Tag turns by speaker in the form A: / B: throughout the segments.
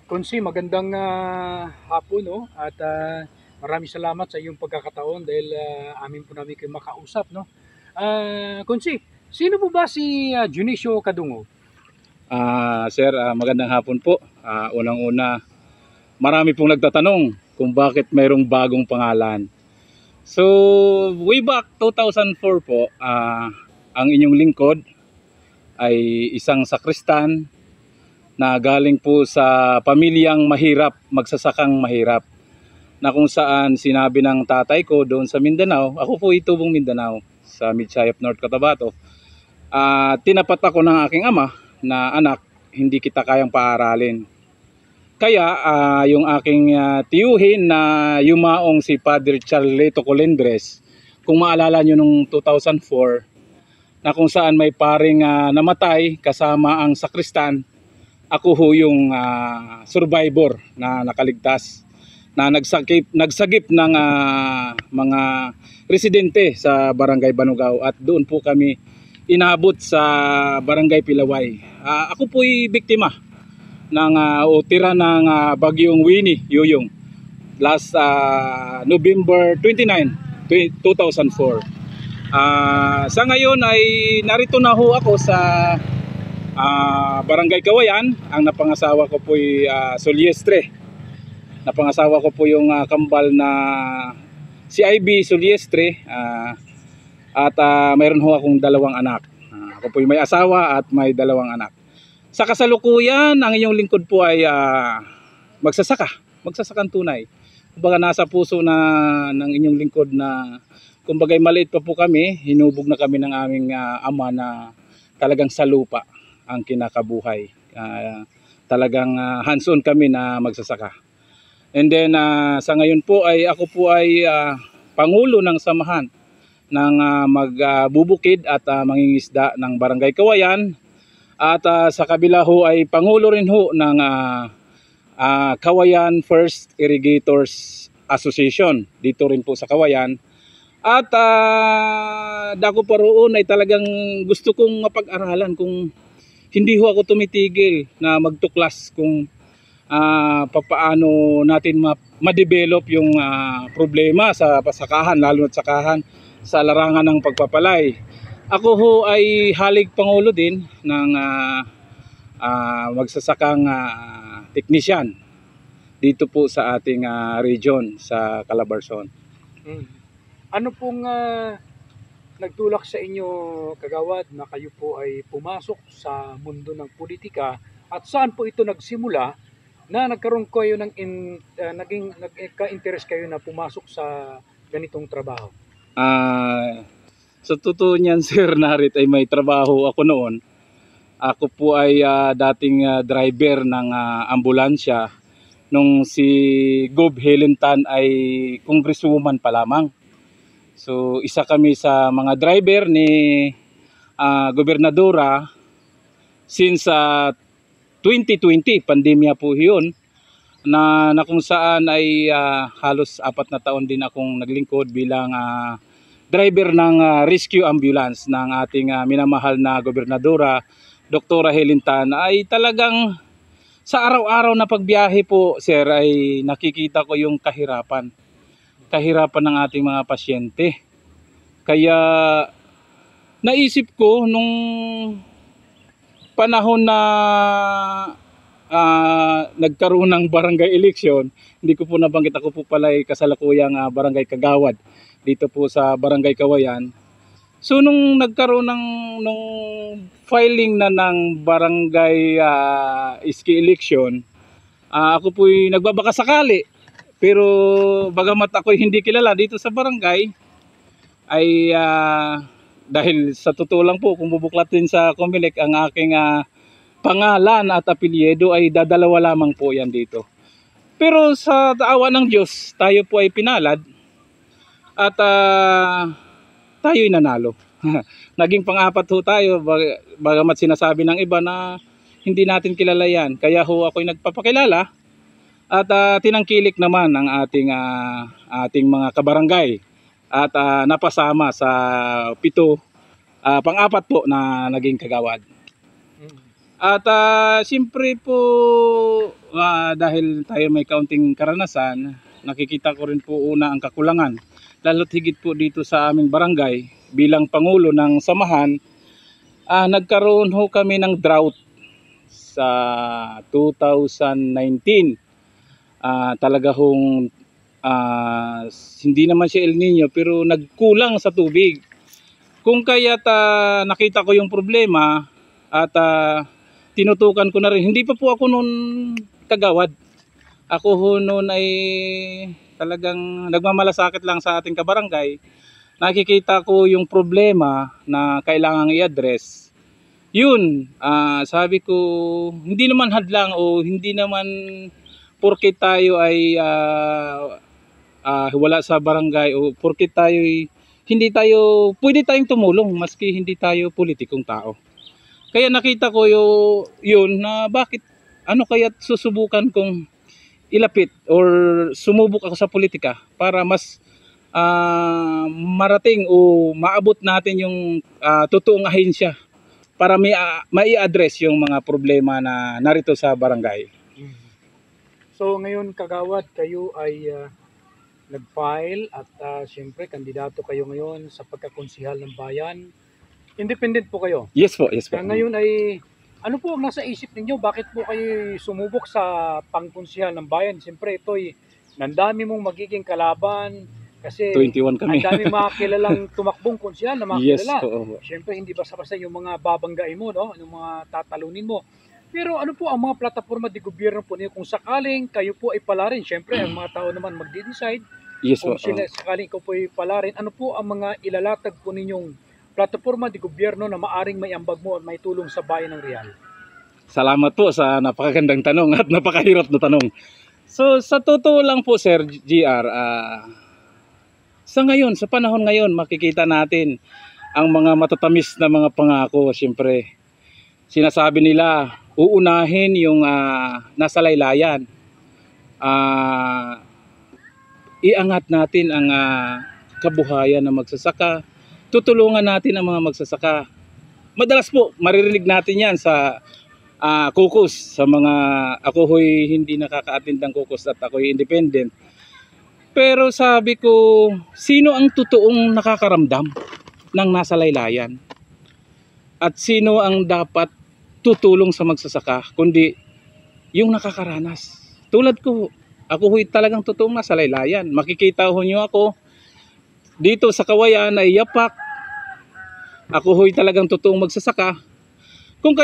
A: Konsi, magandang hapon, no? At maraming salamat sa iyong pagkakataon dahil amin po namin kayo makausap, no? Konsi, sino po ba si Junicio Kadungo?
B: Sir, magandang hapon po. Unang-una, marami pong nagtatanong kung bakit mayroong bagong pangalan. So, way back 2004 po, ang inyong lingkod ay isang sakristan na galing po sa pamilyang mahirap, magsasakang mahirap, na kung saan sinabi ng tatay ko doon sa Mindanao, ako po itubong Mindanao, sa Midsayap, North Cotabato, tinapat ako ng aking ama na anak, hindi kita kayang paaralin. Kaya yung aking tiyuhin na yumaong si Padre Charleto Colindres, kung maalala nyo nung 2004, na kung saan may paring namatay kasama ang sakristan, ako ho yung survivor na nakaligtas, na nagsagip ng mga residente sa Barangay Banugao, at doon po kami inabot sa Barangay Pilaway. Ako po'y biktima ng tira ng bagyong Winnie Yuyong last November 29, 2004. Sa ngayon ay narito na ho ako sa Barangay Kawayan. Ang napangasawa ko po'y Soliestre. Napangasawa ko po yung kambal na si IB Soliestre, at mayroon ho akong dalawang anak. Ako po'y may asawa at may dalawang anak. Sa kasalukuyan, ang inyong lingkod po ay magsasakang tunay. Kumbaga nasa puso na ng inyong lingkod na kumbaga'y maliit pa po kami, hinubog na kami ng aming ama na talagang sa lupa ang kinakabuhay. Talagang hands-on kami na magsasaka. And then sa ngayon po ay ako po ay pangulo ng samahan ng magbubukid at mangingisda ng Barangay Kawayan. At sa kabila ho ay pangulo rin ho ng Kawayan First Irrigators Association dito rin po sa Kawayan. At dako pa roon ay talagang gusto kong mapag-aralan kung hindi ho ako tumitigil na magtuklas kung papaano natin ma-develop yung problema sa pasakahan, lalo na sakahan sa larangan ng pagpapalay. Ako ho ay halig pangulo din ng magsasakang technician dito po sa ating region sa Calabarzon.
A: Ano pong nagtulak sa inyo, kagawad, na kayo po ay pumasok sa mundo ng politika, at saan po ito nagsimula na nagkaroon kayo ng nagka-interest kayo na pumasok sa ganitong trabaho?
B: Sa totoo niyan, Sir Narit, ay may trabaho ako noon. Ako po ay dating driver ng ambulansya nung si Gob Helentan ay congresswoman pa lamang. So isa kami sa mga driver ni Gobernadora since 2020, pandemya po yun, na kung saan ay halos 4 na taon din akong naglingkod bilang driver ng rescue ambulance ng ating minamahal na Gobernadora, Dr. Helentan. Ay talagang sa araw-araw na pagbiyahe po, sir, ay nakikita ko yung kahirapan ng ating mga pasyente. Kaya naisip ko nung panahon na nagkaroon ng barangay election, hindi ko po nabanggit, ako po pala ay kasalukuyang barangay kagawad dito po sa Barangay Kawayan. So nung nagkaroon nung filing na ng barangay iski election, ako po'y nagbabaka sakali. Pero bagamat ako'y hindi kilala dito sa barangay, ay dahil sa totoo lang po, kung bubuklatin sa Comelec ang aking pangalan at apelyido, ay dadalawa lamang po yan dito. Pero sa awa ng Diyos, tayo po ay pinalad at tayo'y nanalo. Naging pang-apat ho tayo, bagamat sinasabi ng iba na hindi natin kilala yan. Kaya ho ako'y nagpapakilala at tinangkilik naman ang ating mga kabarangay at napasama sa 7, pang-apat po na naging kagawad. At siyempre po dahil tayo may kaunting karanasan, nakikita ko rin po una ang kakulangan. Lalo't higit po dito sa aming barangay, bilang pangulo ng samahan, nagkaroon ho kami ng drought sa 2019. Talaga hong hindi naman siya El Nino pero nagkulang sa tubig. Kung kaya't nakita ko yung problema at tinutukan ko na rin. Hindi pa po ako noon kagawad. Ako ho noon ay talagang nagmamalasakit lang sa ating kabarangay. Nakikita ko yung problema na kailangang i-address. Yun, sabi ko, hindi naman hadlang o hindi naman porket tayo ay wala sa barangay o porket tayo hindi tayo, pwede tayong tumulong maski hindi tayo politikong tao. Kaya nakita ko yun na bakit, kaya susubukan kong ilapit or sumubok ako sa politika para mas marating o maabot natin yung totoong ahensya para mai-address yung mga problema na narito sa barangay.
A: So ngayon kagawad, kayo ay nag-file at siyempre kandidato kayo ngayon sa pagkakonsihal ng bayan. Independent po kayo.
B: Yes po, yes po.
A: Kaya ngayon ay ano po ang nasa isip ninyo? Bakit po kayo sumubok sa pangkonsihal ng bayan? Siyempre ito'y nandami mong magiging kalaban kasi
B: 21 kami.
A: ang dami mga kilalang tumakbong konsihal na mga
B: Yes
A: kilala.
B: po.
A: Siyempre hindi basta-basta yung mga babanggain mo, no? Yung mga tatalunin mo. Pero ano po ang mga plataforma di gobyerno po niyo kung sakaling kayo po ay palarin? Siyempre ang mga tao naman magde-decide.
B: Yes po.
A: Kung sakaling ko po ay palarin, ano po ang mga ilalatag po ninyong plataforma di gobyerno na maaring may ambag mo at may tulong sa bayan ng Real?
B: Salamat po sa napakagandang tanong at napakahirap na tanong. So sa totoo lang po Sir GR, sa ngayon, sa panahon ngayon, makikita natin ang mga matatamis na mga pangako. Siyempre, sinasabi nila, uunahin yung nasa laylayan. Iangat natin ang kabuhayan ng magsasaka. Tutulungan natin ang mga magsasaka. Madalas po, maririnig natin yan sa caucus. Sa mga, ako ho'y hindi nakaka-attend ng caucus at ako'y independent. Pero sabi ko, sino ang totoong nakakaramdam ng nasa laylayan? At sino ang dapat tutulong sa magsasaka, kundi yung nakakaranas? Tulad ko, ako ho'y talagang totoong nasa laylayan. Makikita ho nyo ako, dito sa Kawayan ay yapak. Ako ho'y talagang totoong magsasaka. Kung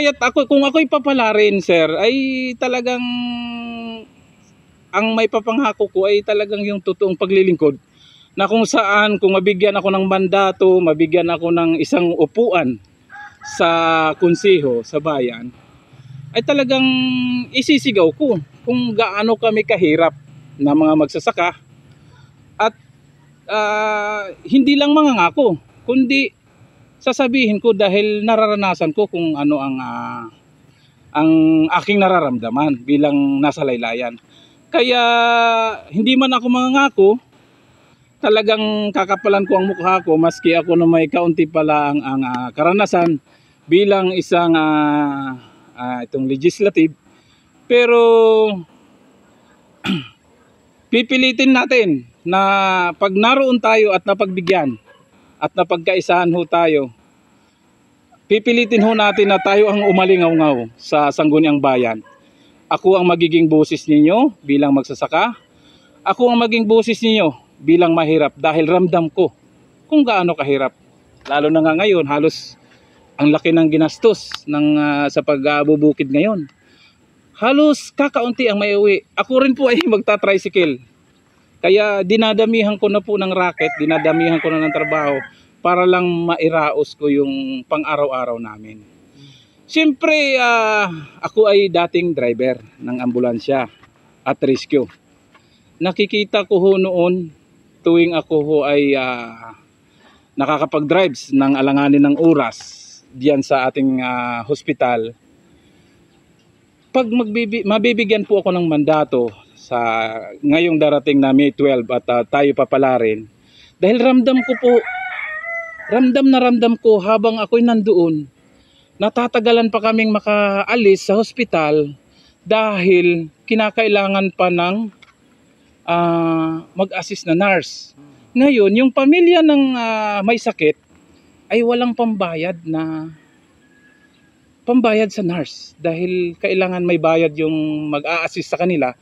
B: ako'y papalarin, sir, ay talagang ang may papangako ko ay talagang yung totoong paglilingkod na kung saan kung mabigyan ako ng mandato, mabigyan ako ng isang upuan sa konseho, sa bayan, ay talagang isisigaw ko kung gaano kami kahirap na mga magsasaka at hindi lang mangangako, kundi sasabihin ko dahil nararanasan ko kung ano ang aking nararamdaman bilang nasa laylayan. Kaya hindi man ako mangangako, talagang kakapalan ko ang mukha ko maski ako na may kaunti pala ang karanasan bilang isang itong legislative. Pero pipilitin natin na pag naroon tayo at napagbigyan at napagkaisahan ho tayo, pipilitin ho natin na tayo ang umalingaw-ngaw sa sangguniang bayan. Ako ang magiging boses ninyo bilang magsasaka. Ako ang maging boses ninyo bilang mahirap dahil ramdam ko kung gaano kahirap. Lalo na nga ngayon, halos ang laki ng ginastos sa pagbubukid ngayon. Halos kakaunti ang maiuwi. Ako rin po ay magta-tricycle. Kaya dinadamihan ko na po ng racket, dinadamihan ko na ng trabaho para lang mairaos ko yung pang-araw-araw namin. Siyempre, ako ay dating driver ng ambulansya at rescue. Nakikita ko ho noon tuwing ako ho ay nakakapag-drives ng alanganin ng oras diyan sa ating hospital. Pag mabibigyan po ako ng mandato sa ngayong darating na May 12 at tayo papalarin, dahil ramdam ko habang ako'y nandoon, natatagalan pa kaming makaalis sa hospital dahil kinakailangan pa ng mag-assist na nurse. Ngayon, yung pamilya ng may sakit ay walang pambayad sa nurse dahil kailangan may bayad yung mag-a-assist sa kanila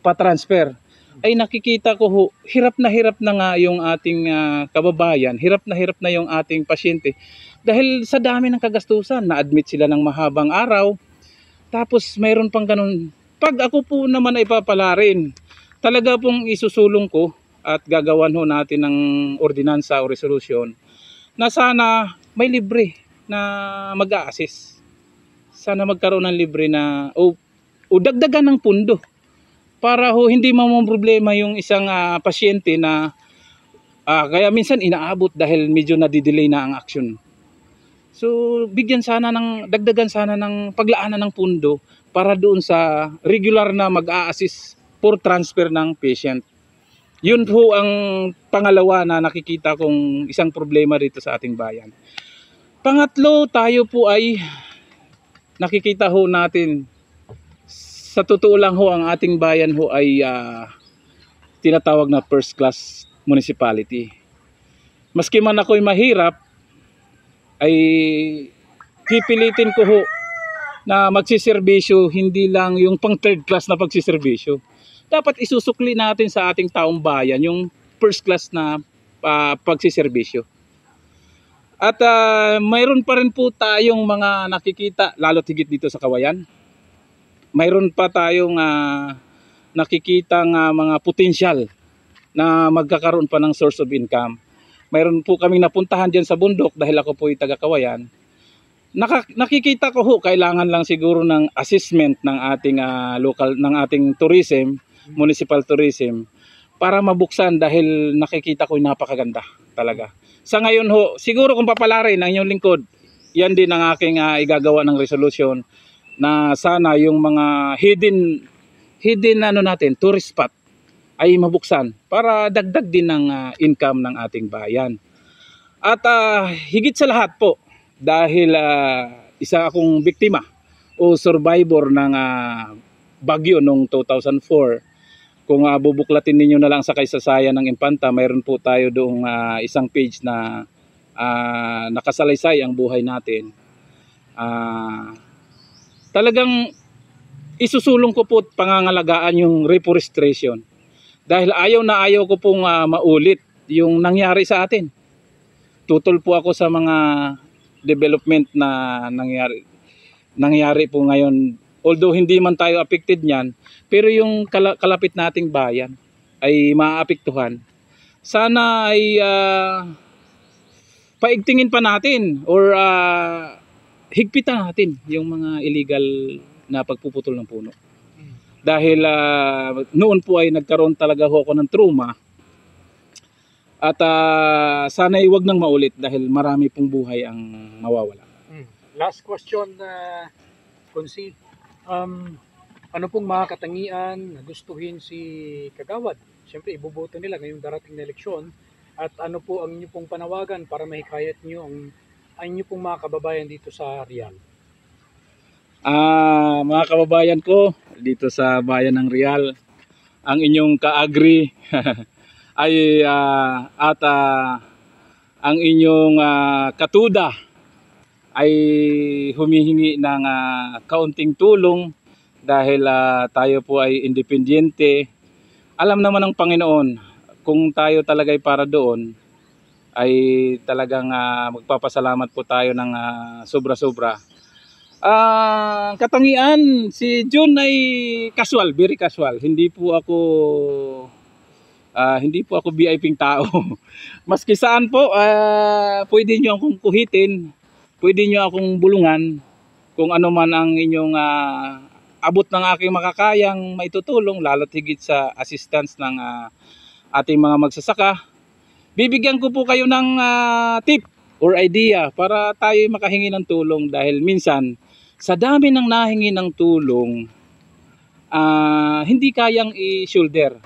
B: pa-transfer. Ay nakikita ko ho, hirap na nga yung ating kababayan, hirap na yung ating pasyente dahil sa dami ng kagastusan. Na-admit sila ng mahabang araw, tapos mayroon pang ganun. Pag ako po naman ay papalarin, talaga pong isusulong ko at gagawan ho natin ng ordinansa o resolution na sana may libre na mag-a-assist. Sana magkaroon ng libre na o dagdagan ng pundo para ho hindi problema yung isang pasyente na kaya minsan inaabot dahil medyo nadidelay na ang action. So dagdagan sana ng paglaanan ng pundo para doon sa regular na mag-a-assist for transfer ng patient. Yun ho ang pangalawa na nakikita kong isang problema dito sa ating bayan. Pangatlo, tayo po ay nakikita ho natin, sa totoo lang ho, ang ating bayan ho ay tinatawag na first class municipality. Maski man ako'y mahirap, ay pipilitin ko ho na magsiservisyo, hindi lang yung pang third class na pagsiservisyo. Dapat isusukli natin sa ating taong bayan yung first class na pagsiservisyo. At mayroon pa rin po tayong mga nakikita, lalo tigit dito sa Kawayan. Mayroon pa tayong nakikitang mga potensyal na magkakaroon pa ng source of income. Mayroon po kaming napuntahan dyan sa bundok dahil ako po ay taga Kawayan. Nakikita ko ho, kailangan lang siguro ng assessment ng ating ng ating tourism, municipal tourism, para mabuksan dahil nakikita ko napakaganda talaga. Sa ngayon ho, siguro kung papalarin ang inyong lingkod, yan din ang aking igagawa ng resolution na sana yung mga hidden tourist spot ay mabuksan para dagdag din ng income ng ating bayan. At higit sa lahat po, dahil isa akong biktima o survivor ng bagyo noong 2004, kung bubuklatin ninyo na lang sa kaysasaya ng Impanta, mayroon po tayo doong isang page na nakasalaysay ang buhay natin. Talagang isusulong ko po pangangalagaan yung reforestation dahil ayaw ko pong maulit yung nangyari sa atin. Tutol po ako sa mga development na nangyari po ngayon. Although hindi man tayo affected niyan, pero yung kalapit nating bayan ay maaapektuhan. Sana ay paigtingin pa natin or higpitan natin yung mga illegal na pagpuputol ng puno. Dahil noon po ay nagkaroon talaga ho ako ng trauma. At sana ay wag nang maulit dahil marami pong buhay ang mawawala.
A: Last question, Konsi. Ano pong mga katangian na gustuhin si Kagawad? Siyempre, iboboto nila ngayong darating na eleksyon. At ano po ang inyo pong panawagan para mahikayat nyo ang inyo pong mga kababayan dito sa Rial?
B: Mga kababayan ko dito sa bayan ng Rial, ang inyong kaagri ay ang inyong katuda ay humihingi ng kaunting tulong dahil tayo po ay independyente. Alam naman ng Panginoon kung tayo talaga ay para doon ay talagang magpapasalamat po tayo ng sobra-sobra. Katangian, si John ay casual, very casual. Hindi po ako VIP tao. Maski saan po, pwede nyo akong kuhitin. Pwede nyo akong bulungan kung ano man ang inyong abot ng aking makakayang maitutulong, lalo't higit sa assistance ng ating mga magsasaka. Bibigyan ko po kayo ng tip or idea para tayo makahingi ng tulong dahil minsan sa dami ng nahingi ng tulong, hindi kayang i-shoulder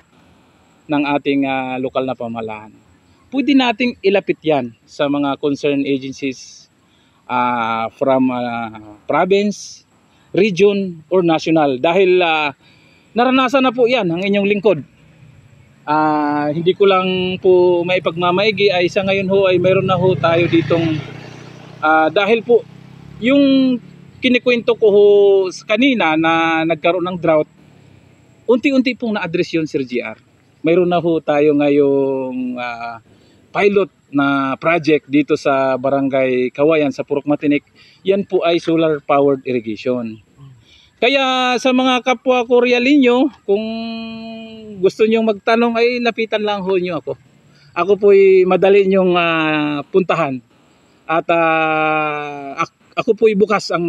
B: ng ating lokal na pamahalaan. Pwede nating ilapit yan sa mga concerned agencies from province, region or national. Dahil naranasan na po yan ang inyong lingkod. Hindi ko lang po maipagmamaigi ay sa ngayon ho ay mayroon na ho tayo ditong dahil po yung kinikwento ko ho kanina na nagkaroon ng drought, unti-unti pong na-address yun, Sir GR. Mayroon na ho tayo ngayong pilot na project dito sa Barangay Kawayan sa Purok Matinik. Yan po ay solar powered irrigation. Kaya sa mga kapwa ko realinyo, kung gusto nyo magtanong ay lapitan lang ho nyo ako. Ako po'y madali nyong puntahan. At ako po'y bukas ang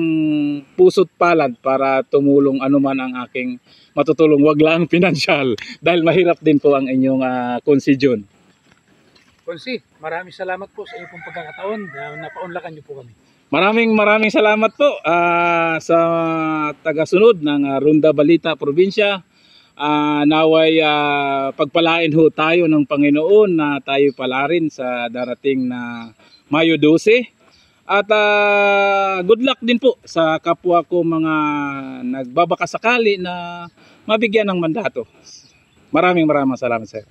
B: puso't palad para tumulong anuman ang aking matutulong. Wag lang pinansyal dahil mahirap din po ang inyong konsidyon.
A: Konsi, maraming salamat po sa iyong pong pagkakataon na napaunlakan niyo po kami.
B: Maraming salamat po sa tagasunod ng Ronda Balita Probinsya. Naway pagpalain ho tayo ng Panginoon na tayo pala rin sa darating na Mayo 12. At good luck din po sa kapwa ko mga nagbabakasakali na mabigyan ng mandato. Maraming salamat, sir.